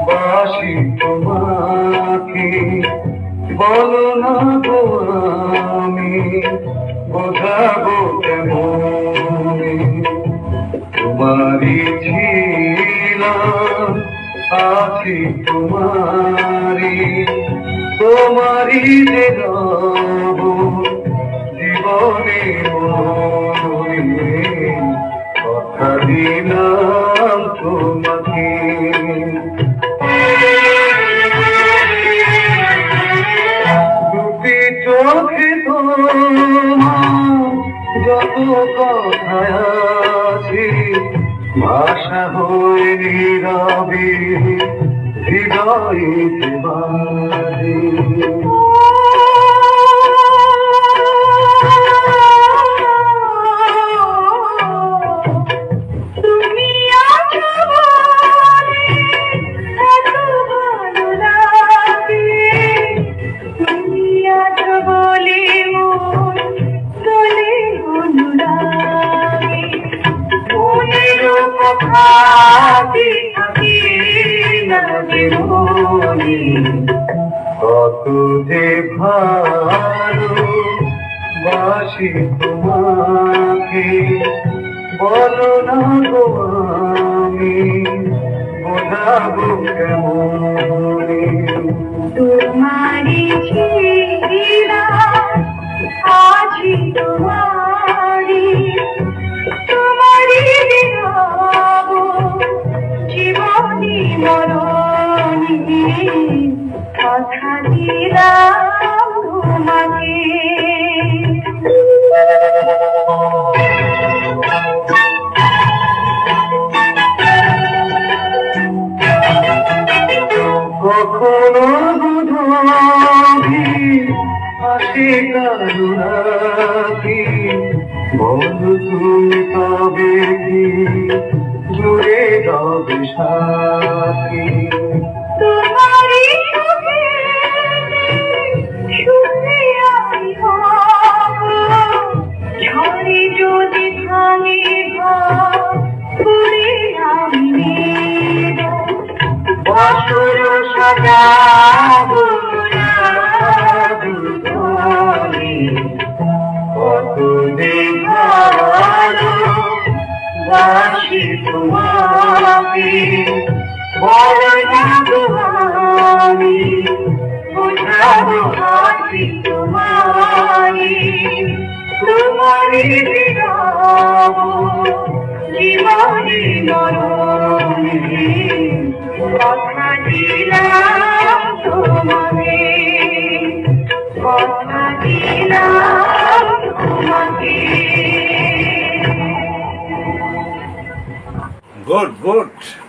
বাসি তোমাকে বলো না গো আমি বোঝাবো কেমন তোমারই ছিলাম আছি তোমারই যে রব জীবনে কথা দিলাম তোমাকে দুটি চোখে যত কথা আছে ভাষা হয়ে নীরবে হৃদয়ে বাজে কত যে ভালো বাসি তোমাকে বলো না গো আমি বোঝাবো কেমন তোমারি ছিলাম আছি তোমারি রব জীবনী মরণী কথা দিলাম তোমাকে কখনো বুঝি হাসি কারুরাকি বন্ধু তুমি তবে কি জুড়ে রবে সাথী তোমারি সুখে আমি হব ঝড়ে যদি ভাঙে ঘরে আমি বছর সাজাবো কত যে ভালো বাসি তোমাকে বলো না গো আমি বোঝাবো বাসি তোমারই রব জীবনে মরণে কথা দিলাম তোমাকে কথা দিলাম তোমাকে Good.